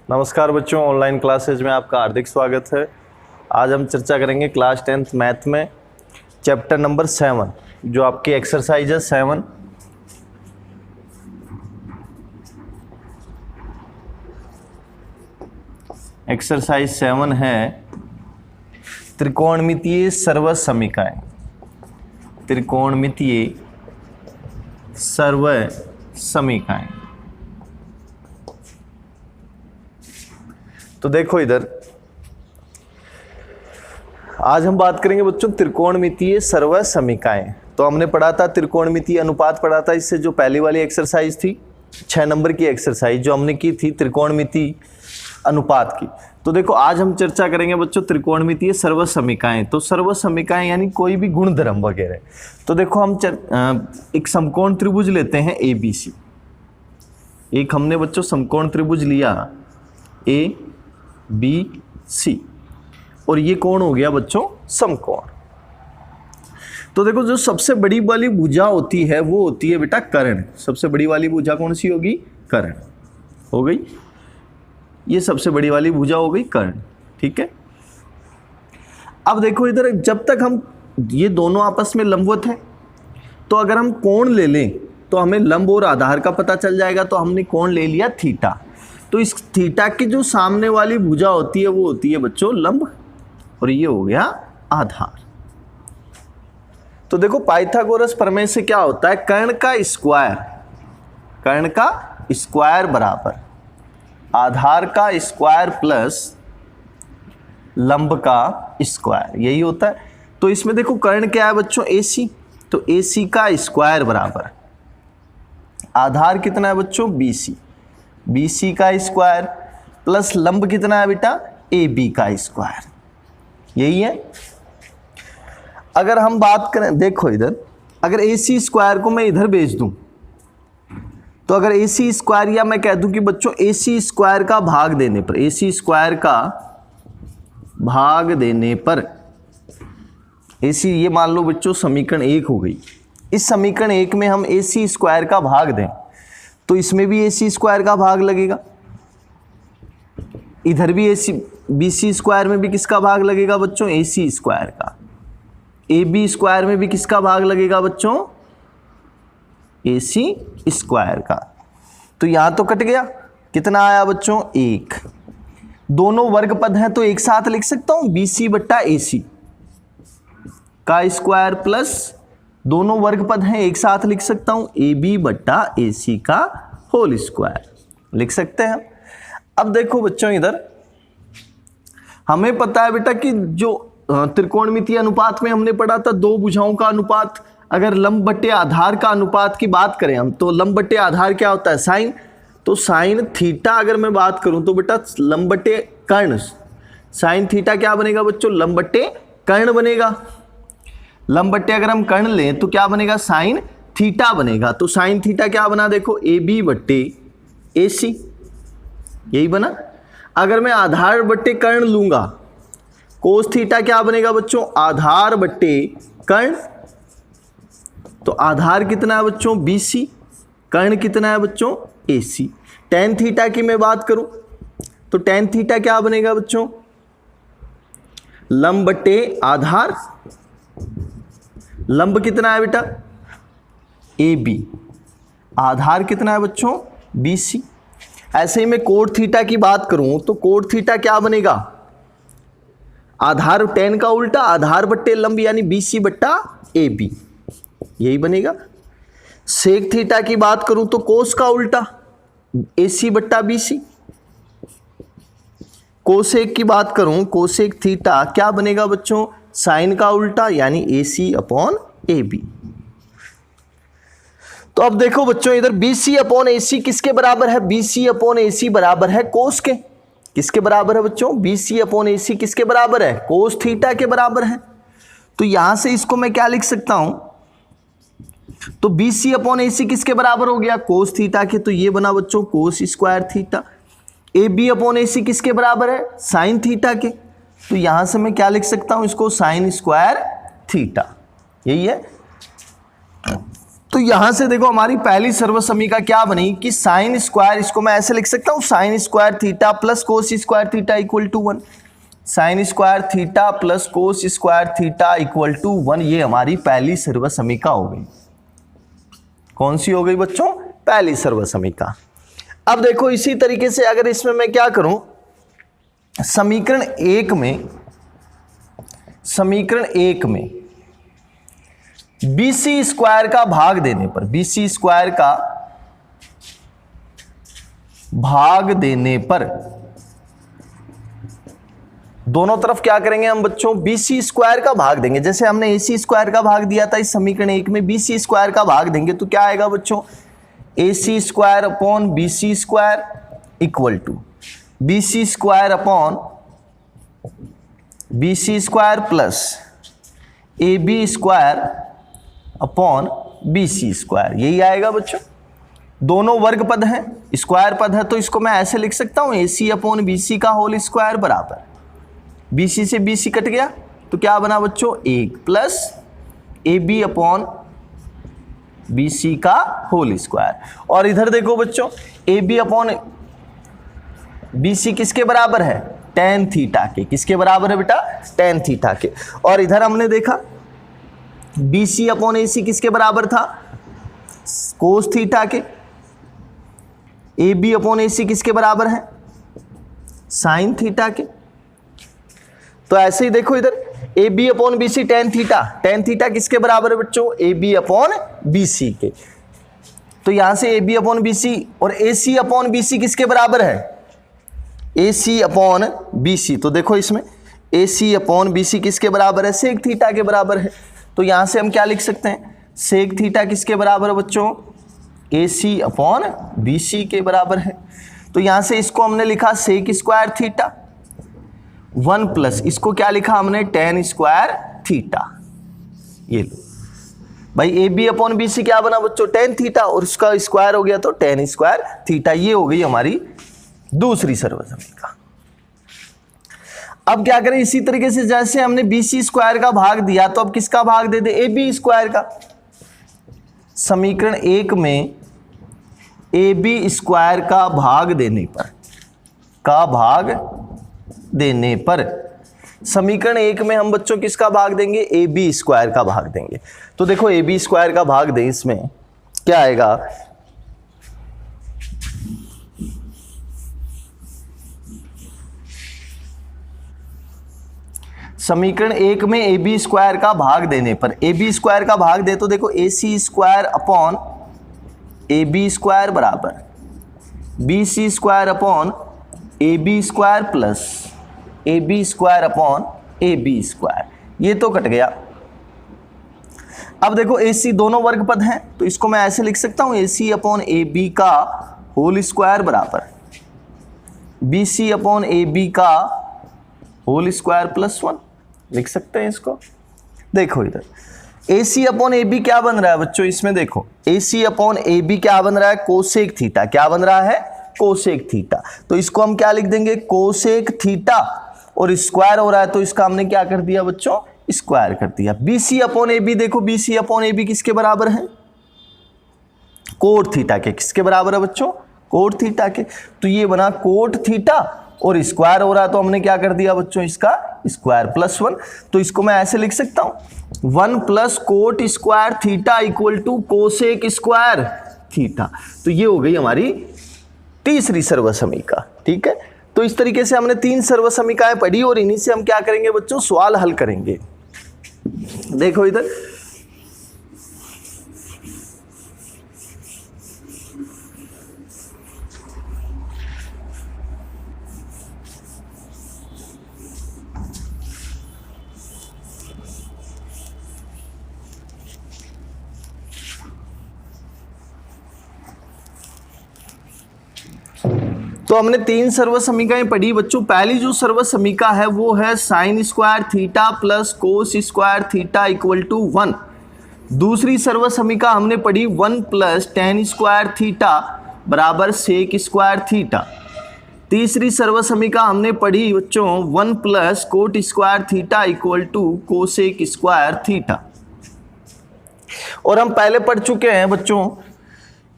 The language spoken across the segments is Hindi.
नमस्कार बच्चों, ऑनलाइन क्लासेज में आपका हार्दिक स्वागत है। आज हम चर्चा करेंगे क्लास 10th मैथ में चैप्टर नंबर 7 जो आपकी एक्सरसाइज है 7। एक्सरसाइज 7 है त्रिकोणमितीय सर्वसमीकाएं। त्रिकोणमितीय सर्वसमीकाएं। तो देखो इधर, आज हम बात करेंगे बच्चों त्रिकोणमितीय सर्वसमीकाएं। तो हमने पढ़ा था त्रिकोणमितीय अनुपात पढ़ा था, इससे जो पहली वाली एक्सरसाइज थी 6 नंबर की एक्सरसाइज जो हमने की थी त्रिकोणमितीय अनुपात की। तो देखो आज हम चर्चा करेंगे बच्चों त्रिकोणमितीय सर्वसमीकाएं। तो सर्वसमीकाएं यानी कोई भी गुणधर्म वगैरह। तो देखो हम एक समकोण त्रिभुज लेते हैं ABC। एक हमने बच्चों समकोण त्रिभुज लिया ABC और ये कोण हो गया बच्चों समकोण। तो देखो जो सबसे बड़ी वाली भुजा होती है वो होती है बेटा कर्ण। सबसे बड़ी वाली भुजा कौन सी होगी? कर्ण हो गई। ये सबसे बड़ी वाली भुजा हो गई कर्ण, ठीक है। अब देखो इधर, जब तक हम ये दोनों आपस में लंबवत है तो अगर हम कोण ले लें तो हमें लंब और आधार का पता चल जाएगा। तो हमने कोण ले लिया थीटा। तो इस थीटा की जो सामने वाली भुजा होती है वो होती है बच्चों लंब और ये हो गया आधार। तो देखो पाइथागोरस प्रमेय से क्या होता है? कर्ण का स्क्वायर बराबर आधार का स्क्वायर प्लस लंब का स्क्वायर, यही होता है। तो इसमें देखो कर्ण क्या है बच्चों? AC। तो AC का स्क्वायर बराबर आधार कितना है बच्चों? BC का स्क्वायर प्लस लंब कितना है बेटा? AB का स्क्वायर, यही है। अगर हम बात करें, देखो इधर, अगर AC स्क्वायर को मैं इधर भेज दूं तो अगर AC स्क्वायर या मैं कह दूं कि बच्चों AC स्क्वायर का भाग देने पर, AC स्क्वायर का भाग देने पर AC, ये मान लो बच्चों समीकरण 1 हो गई। इस समीकरण 1 में हम AC स्क्वायर का भाग दें तो इसमें भी AC स्क्वायर का भाग लगेगा, इधर भी BC स्क्वायर में भी किसका भाग लगेगा बच्चों? AC स्क्वायर का। AB स्क्वायर में भी किसका भाग लगेगा बच्चों? AC स्क्वायर का। तो यहां तो कट गया, कितना आया बच्चों? 1। दोनों वर्ग पद हैं तो एक साथ लिख सकता हूं BC बट्टा AC का स्क्वायर प्लस दोनों वर्ग पद हैं एक साथ लिख सकता हूं AB बट्टा AC का होल स्क्वायर, लिख सकते हैं। अब देखो बच्चों इधर हमें पता है बेटा कि जो त्रिकोणमितीय अनुपात में हमने पढ़ा था दो भुजाओं का अनुपात। अगर लंब बट्टे आधार का अनुपात की बात करें हम तो लंब बट्टे आधार क्या होता है? साइन। तो साइन थीटा अगर मैं बात करूं तो बेटा लंब बट्टे कर्ण, साइन थीटा क्या बनेगा बच्चों? लंब बट्टे कर्ण बनेगा। लंब बट्टे अगर हम कर्ण लें तो क्या बनेगा? साइन थीटा बनेगा। तो साइन थीटा क्या बना? देखो AB बट्टे AC, यही बना। अगर मैं आधार बट्टे कर्ण लूंगा कोस थीटा क्या बनेगा बच्चों? आधार बट्टे कर्ण। तो आधार कितना है बच्चों? BC। कर्ण कितना है बच्चों? AC। टेन थीटा की मैं बात करूं तो टेन थीटा क्या बनेगा बच्चों? लंब बट्टे आधार। लंब कितना है बेटा? AB। आधार कितना है बच्चों? BC। ऐसे ही मैं कोट थीटा की बात करूं तो कोट थीटा क्या बनेगा? आधार टेन का उल्टा आधार बट्टे लंब यानी BC बट्टा AB, यही बनेगा। सेक थीटा की बात करूं तो कोस का उल्टा AC बट्टा BC। कोसेक की बात करूं, कोसेक थीटा क्या बनेगा बच्चों? साइन का उल्टा यानी AC अपॉन AB। तो अब देखो बच्चों इधर BC अपॉन AC किसके बराबर है? BC अपॉन AC बराबर है कोस के। किसके बराबर है बच्चों? BC अपॉन AC किसके बराबर है? कोस थीटा के बराबर है। तो यहां से इसको मैं क्या लिख सकता हूं? तो BC अपॉन AC किसके बराबर हो गया? कोस थीटा के। तो ये बना बच्चों कोस square theta. AB upon AC किसके बराबर है? साइन थीटा के। तो यहां से मैं क्या लिख सकता हूं इसको? साइन स्क्वायर थीटा, यही है। तो यहां से देखो हमारी पहली सर्वसमीका क्या बनी कि साइन स्क्वायर, इसको मैं ऐसे लिख सकता हूं sine square theta plus cos square theta equal to 1। Sine square theta plus cos square theta equal to 1, ये हमारी पहली सर्वसमीका हो गई। कौन सी हो गई बच्चों? पहली सर्वसमीका। अब देखो इसी तरीके से अगर इसमें मैं क्या करूं, समीकरण एक में बीसी स्क्वायर का भाग देने पर, बीसी स्क्वायर का भाग देने पर दोनों तरफ क्या करेंगे हम बच्चों? बीसी स्क्वायर का भाग देंगे। जैसे हमने एसी स्क्वायर का भाग दिया था, इस समीकरण एक में बीसी स्क्वायर का भाग देंगे तो क्या आएगा बच्चों? AC square upon BC square equal to BC square upon BC square plus AB square upon BC square, यही आएगा बच्चों। दोनों वर्ग पद हैं, स्क्वायर पद है, तो इसको मैं ऐसे लिख सकता हूं AC अपॉन BC का होल स्क्वायर बराबर, BC से BC कट गया तो क्या बना बच्चों? 1 प्लस AB अपॉन BC का होल स्क्वायर। और इधर देखो बच्चों AB अपॉन BC किसके बराबर है? tan थीटा के। किसके बराबर है बेटा? tan थीटा के। और इधर हमने देखा BC अपॉन AC किसके बराबर था? कोस थीटा के। AB अपॉन AC किसके बराबर है? साइन थीटा के। तो ऐसे ही देखो इधर AB upon BC tan theta, tan theta किसके बराबर है बच्चों? AB अपॉन BC के। तो यहां से AB अपॉन BC और AC अपॉन BC किसके बराबर है? AC upon BC। तो देखो इसमें AC अपॉन BC किसके बराबर है? सेक थीटा के बराबर है। तो यहां से हम क्या लिख सकते हैं? सेक थीटा किसके बराबर है बच्चों? AC अपॉन BC के बराबर है। तो यहां से इसको हमने लिखा सेक स्क्वायर थीटा 1 प्लस इसको क्या लिखा हमने? tan square theta. ये लो भाई AB अपॉन BC क्या बना बच्चों? tan थीटा, और उसका स्क्वायर हो गया तो tan स्क्वायर थीटा। ये हो गई हमारी दूसरी सर्वसमीका। अब क्या करें? इसी तरीके से जैसे हमने BC स्क्वायर का भाग दिया तो अब किसका भाग दे दे? AB स्क्वायर का। समीकरण एक में AB स्क्वायर का भाग देने पर समीकरण एक में हम बच्चों किसका भाग देंगे? AB स्क्वायर का भाग देंगे। तो देखो AB स्क्वायर का भाग दें, इसमें क्या आएगा? समीकरण एक में AB स्क्वायर का भाग देने पर, AB स्क्वायर का भाग दे तो देखो AC square upon AB square बराबर BC square upon AB square plus AB square upon AB square, ये तो कट गया। अब देखो AC दोनों वर्ग पद हैं तो इसको मैं ऐसे लिख सकता हूं AC अपॉन AB का होल स्क्वायर बराबर BC अपॉन AB का होल स्क्वायर प्लस 1, लिख सकते हैं इसको। देखो इधर AC अपॉन AB क्या बन रहा है बच्चों? इसमें देखो AC अपॉन AB क्या बन रहा है? Cosec theta. क्या बन रहा है? Cosec theta. तो इसको हम क्या लिख देंगे? कोसेक थीटा, और स्क्वायर हो रहा है तो इसका हमने क्या कर दिया बच्चों? स्क्वायर कर दिया। BC अपॉन AB देखो BC अपॉन AB किसके बराबर है? कोट थीटा के। किसके बराबर है बच्चों? कोट थीटा के। तो ये बना कोट थीटा और स्क्वायर हो रहा है तो हमने क्या कर दिया बच्चों? इसका स्क्वायर प्लस 1। तो इसको मैं ऐसे लिख सकता हूं 1 plus cot square theta equal to cosec square theta. तो ये हो गई हमारी तीसरी सर्वसमीका। ठीक है, तो इस तरीके से हमने 3 सर्वसमीकाएं पढ़ी और इन्हीं से हम क्या करेंगे बच्चों? सवाल हल करेंगे। देखो इधर तो हमने 3 सर्वसमीकाएं पढ़ी बच्चों। पहली जो सर्वसमीका है वो है sine square theta plus cos square theta equal to 1। दूसरी सर्वसमीका हमने पढ़ी 1 प्लस tan स्क्वायर थीटा बराबर सेक स्क्वायर थीटा। तीसरी सर्वसमीका हमने पढ़ी बच्चों 1 plus cot square theta equal to cosec square theta. और हम पहले पढ़ चुके हैं बच्चों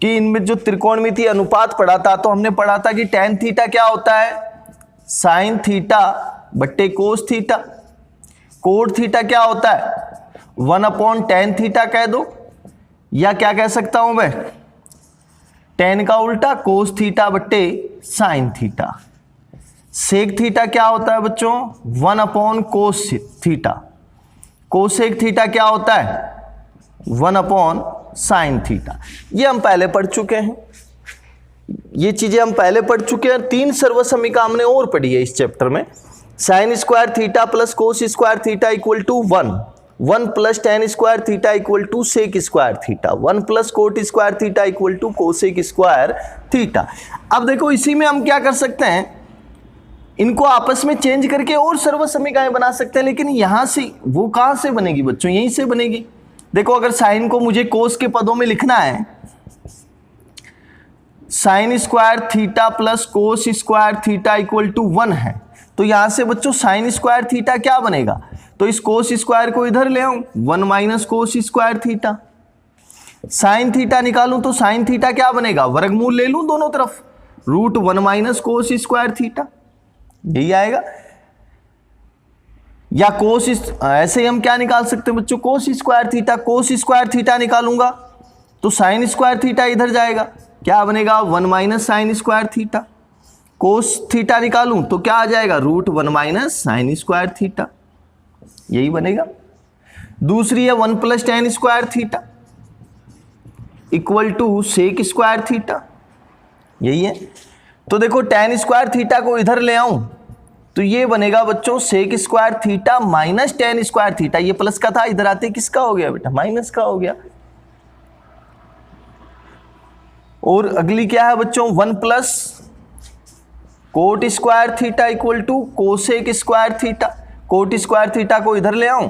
कि इनमें जो त्रिकोणमितीय अनुपात पढ़ा था, तो हमने पढ़ा था कि tan थीटा क्या होता है, sin थीटा बट्टे cos थीटा। cot थीटा क्या होता है 1/tan थीटा कह दो, या क्या कह सकता हूं मैं, tan का उल्टा cos थीटा बट्टे sin थीटा। sec थीटा क्या होता है बच्चों 1/cos थीटा। cosec थीटा क्या होता है 1/sin थीटा। ये हम पहले पढ़ चुके हैं, ये चीजें हम पहले पढ़ चुके हैं। 3 सर्वसमीका हमने और पढ़ी है इस चैप्टर में। sin square theta plus cos square theta equal to 1 plus tan square theta equal to sec square theta, 1 plus cot square theta equal to cosec square theta. अब देखो इसी में हम क्या कर सकते हैं, इनको आपस में चेंज करके और सर्वसमीकाएं बना सकते हैं, लेकिन यहां से वो कहां से बनेगी बच्चों, यहीं से बनेगी। देखो अगर साइन को मुझे कोस के पदों में लिखना है, sine square theta plus cos square theta equal to 1 है, तो यहां से बच्चों साइन स्क्वायर थीटा क्या बनेगा, तो इस कोस स्क्वायर को इधर ले आऊं 1 minus cos square theta. Sine theta निकालूं तो साइन थीटा क्या बनेगा, वर्गमूल ले लूं दोनों तरफ, √1 माइनस कोस स्क्वायर थीटा, यही आएगा। या कोस, ऐसे ही हम क्या निकाल सकते हैं बच्चों, कोस स्क्वायर थीटा निकालूंगा तो साइन स्क्वायर थीटा इधर जाएगा, क्या बनेगा 1 minus sign square theta. Cos theta निकालूं तो क्या आ जाएगा √1 माइनस साइन स्क्वायर थीटा, यही बनेगा। दूसरी है 1 plus tan square theta equal to sec square theta, यही है। तो देखो tan स्क्वायर थीटा को इधर ले आऊं तो ये बनेगा बच्चों sec square theta minus tan square theta, ये प्लस का था, इधर आते किसका हो गया बेटा, माइनस का हो गया। और अगली क्या है बच्चों 1 plus cot square theta equal to cosec square theta. Cot square theta को इधर ले आऊं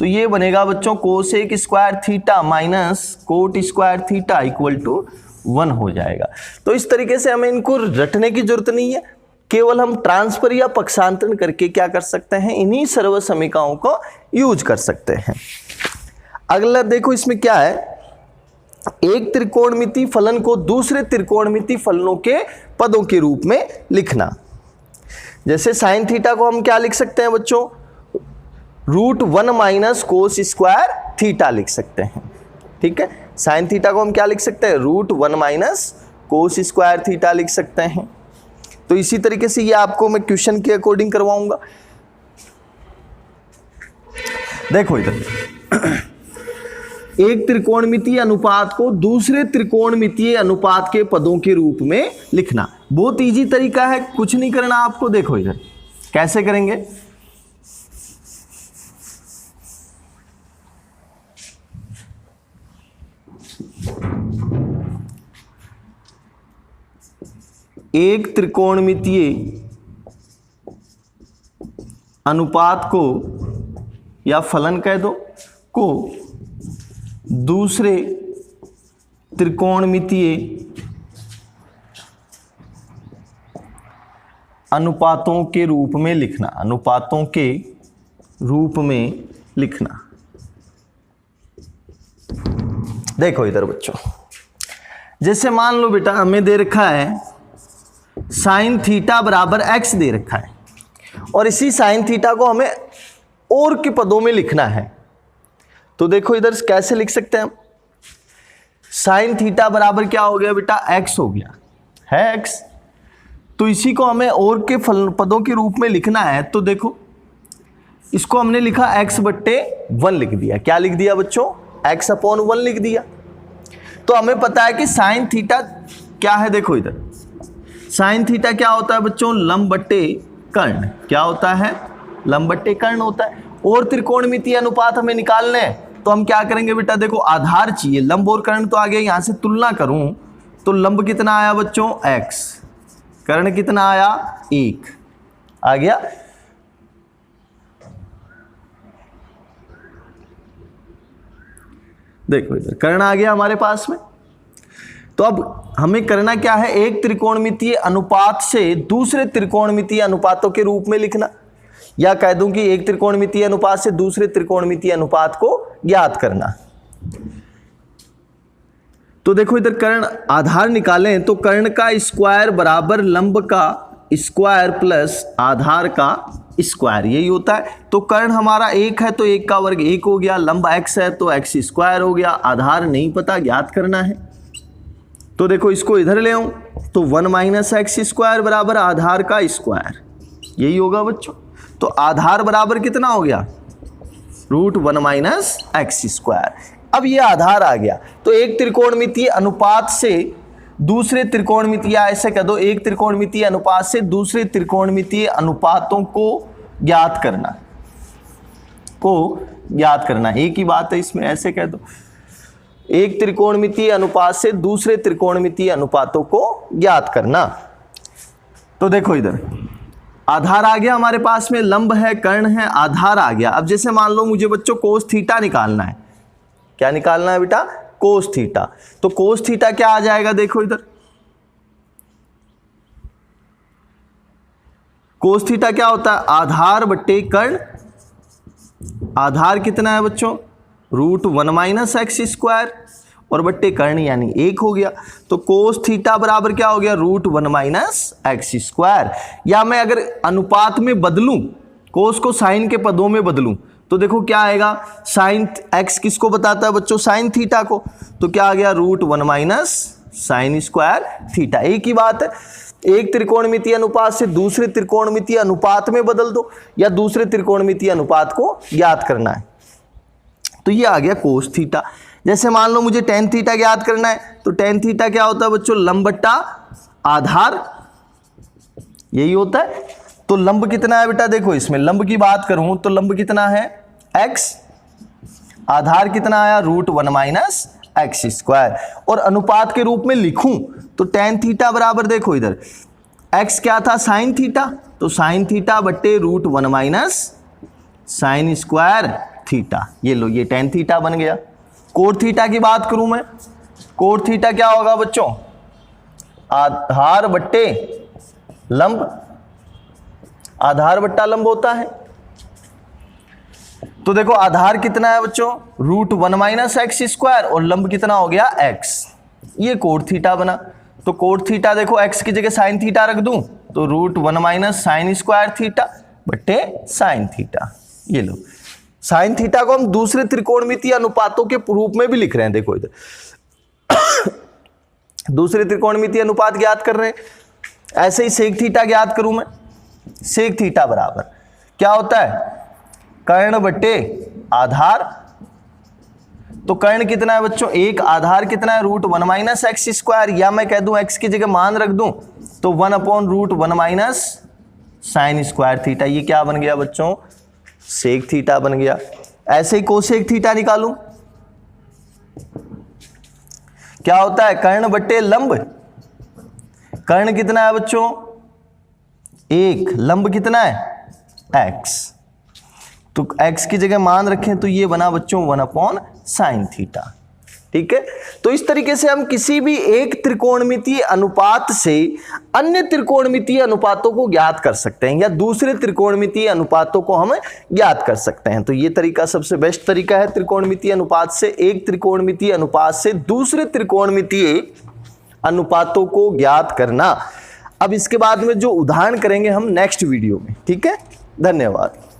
तो ये बनेगा बच्चों cosec square theta minus cot square theta equal to 1 हो जाएगा। तो इस तरीके से हमें इनको रटने की जरूरत नहीं है, केवल हम ट्रांसफर या पक्षांतरण करके क्या कर सकते हैं, इन्हीं सर्व समीकरणों को यूज कर सकते हैं। अगला देखो इसमें क्या है, एक त्रिकोणमितीय फलन को दूसरे त्रिकोणमितीय फलनों के पदों के रूप में लिखना। जैसे साइन थीटा को हम क्या लिख सकते हैं बच्चों, √1 माइनस कोस स्क्वायर थीटा लिख सकते हैं, ठीक है। साइन थीटा को हम क्या लिख सकते हैं, √1 माइनस कोस स्क्वायर थीटा लिख सकते हैं। तो इसी तरीके से ये आपको मैं क्वेश्चन के अकॉर्डिंग करवाऊंगा। देखो इधर एक त्रिकोणमितीय अनुपात को दूसरे त्रिकोणमितीय अनुपात के पदों के रूप में लिखना बहुत इजी तरीका है, कुछ नहीं करना आपको। देखो इधर कैसे करेंगे, एक त्रिकोणमितीय अनुपात को या फलन कह दो को दूसरे त्रिकोणमितीय अनुपातों के रूप में लिखना, अनुपातों के रूप में लिखना। देखो इधर बच्चों, जैसे मान लो बेटा हमें दे रखा है साइन थीटा बराबर x दे रखा है, और इसी साइन थीटा को हमें और के पदों में लिखना है। तो देखो इधर कैसे लिख सकते हैं हम, साइन थीटा बराबर क्या हो गया बेटा, x हो गया है x। तो इसी को हमें और के पदों के रूप में लिखना है। तो देखो इसको हमने लिखा x/1 लिख दिया। क्या लिख दिया बच्चों, x/1 लिख दिया। तो हमें पता है कि साइन थीटा क्या है, देखो इधर साइन थीटा क्या होता है बच्चों, लंब बट्टे कर्ण। क्या होता है, लंब बट्टे कर्ण होता है। और त्रिकोणमितीय अनुपात हमें निकालने हैं, तो हम क्या करेंगे बेटा, देखो आधार चाहिए, लंब और कर्ण तो आ गया, यहां से तुलना करूं तो लंब कितना आया बच्चों x, कर्ण कितना आया 1 आ गया। देखो इधर कर्ण आ गया हमारे पास में। तो अब हमें करना क्या है, एक त्रिकोणमितीय अनुपात से दूसरे त्रिकोणमितीय अनुपातों के रूप में लिखना, या कह दूं कि एक त्रिकोणमितीय अनुपात से दूसरे त्रिकोणमितीय अनुपात को ज्ञात करना। तो देखो इधर कर्ण आधार निकालें तो कर्ण का स्क्वायर बराबर लंब का स्क्वायर प्लस आधार का स्क्वायर, यही होता है। तो कर्ण हमारा 1 है तो 1 का वर्ग 1 हो गया, लंब x है तो x स्क्वायर हो गया, आधार नहीं पता ज्ञात करना है। तो देखो इसको इधर ले आऊं तो 1 माइनस एक्स स्क्वायर बराबर आधार का स्क्वायर, यही होगा बच्चों। तो आधार बराबर कितना हो गया, √1 माइनस एक्स स्क्वायर। अब ये आधार आ गया तो एक त्रिकोणमितीय अनुपात से दूसरे त्रिकोणमितीय, ऐसे कह दो, एक त्रिकोणमितीय अनुपात से दूसरे त्रिकोणमितीय अनुपातों को ज्ञात करना, एक ही बात है इसमें, ऐसे कह दो, एक त्रिकोणमितीय अनुपात से दूसरे त्रिकोणमितीय अनुपातों को ज्ञात करना। तो देखो इधर आधार आ गया हमारे पास में, लंब है, कर्ण है, आधार आ गया। अब जैसे मान लो मुझे बच्चों कोस थीटा निकालना है, क्या निकालना है बेटा, कोस थीटा। तो कोस थीटा क्या आ जाएगा, देखो इधर कोस थीटा क्या होता है, आधार बट्टे कर्ण, आधार कितना है बच्चों, √1 माइनस एक्स स्क्वायर और बट्टे कर्ण यानी 1 हो गया। तो कोस थीटा बराबर क्या हो गया, √1 माइनस एक्स स्क्वायर। या मैं अगर अनुपात में बदलूं, कोस को साइन के पदों में बदलूं, तो देखो क्या आएगा, साइन एक्स किसको बताता है बच्चों, साइन थीटा को। तो क्या आ गया, √1 माइनस साइन स्क्वायर थीटा। एक ही बात है, एक त्रिकोणमितीय अनुपात से दूसरे त्रिकोणमितीय अनुपात में बदल दो या दूसरे त्रिकोणमितीय अनुपात को ज्ञात करना है। तो ये आ गया कोस थीटा। जैसे मान लो मुझे टेन थीटा ज्ञात करना है, तो टेन थीटा क्या होता है बच्चों, लंब बट्टा आधार, यही होता है। तो लंब कितना है बेटा, देखो इसमें लंब की बात करूं तो लंब कितना है x, आधार कितना आया √1 माइनस एक्स स्क्वायर। और अनुपात के रूप में लिखूं तो टेन थीटा बराबर, देखो इधर x क्या था, साइन थीटा, तो साइन थीटा बट्टे √1 माइनस साइन स्क्वायर थीटा, ये लो ये टेन थीटा बन गया। कोट थीटा की बात करूं मैं, कोट थीटा क्या होगा बच्चों, आधार बट्टे लंब, आधार बट्टा लंब होता है। तो देखो आधार कितना है बच्चों, √1 माइनस एक्स स्क्वायर और लंब कितना हो गया x, ये कोट थीटा बना। तो कोट थीटा देखो x की जगह साइन थीटा रख दूं तो √1 माइनस साइन स्क्वायर थीटा बट्टे साइन थीटा, ये लो। साइन थीटा को हम दूसरे त्रिकोणमितीय अनुपातों के रूप में भी लिख रहे हैं, देखो इधर दूसरे त्रिकोणमितीय अनुपात ज्ञात कर रहे हैं। ऐसे ही सेक थीटा ज्ञात करूं मैं, सेक थीटा बराबर क्या होता है, कर्ण बट्टे आधार। तो कर्ण कितना है बच्चों, 1, आधार कितना है √1 माइनस एक्स स्क्वायर, या मैं कह दूं x की जगह मान रख दूं तो 1/√1 माइनस साइन स्क्वायर थीटा, ये क्या बन गया बच्चों, सेक थीटा बन गया। ऐसे ही कोसेक थीटा निकालूं, क्या होता है, कर्ण बट्टे लंब, कर्ण कितना है बच्चों 1, लंब कितना है x, तो x की जगह मान रखें तो ये बना बच्चों 1/sin थीटा, ठीक है। तो इस तरीके से हम किसी भी एक त्रिकोणमितीय अनुपात से अन्य त्रिकोणमितीय अनुपातों को ज्ञात कर सकते हैं या दूसरे त्रिकोणमितीय अनुपातों को हम ज्ञात कर सकते हैं। तो ये तरीका सबसे बेस्ट तरीका है त्रिकोणमितीय अनुपात से एक त्रिकोणमितीय अनुपात से दूसरे त्रिकोणमितीय अनुपातों को ज्ञात करना। अब इसके बाद में जो उदाहरण करेंगे हम नेक्स्ट वीडियो में, ठीक है। धन्यवाद।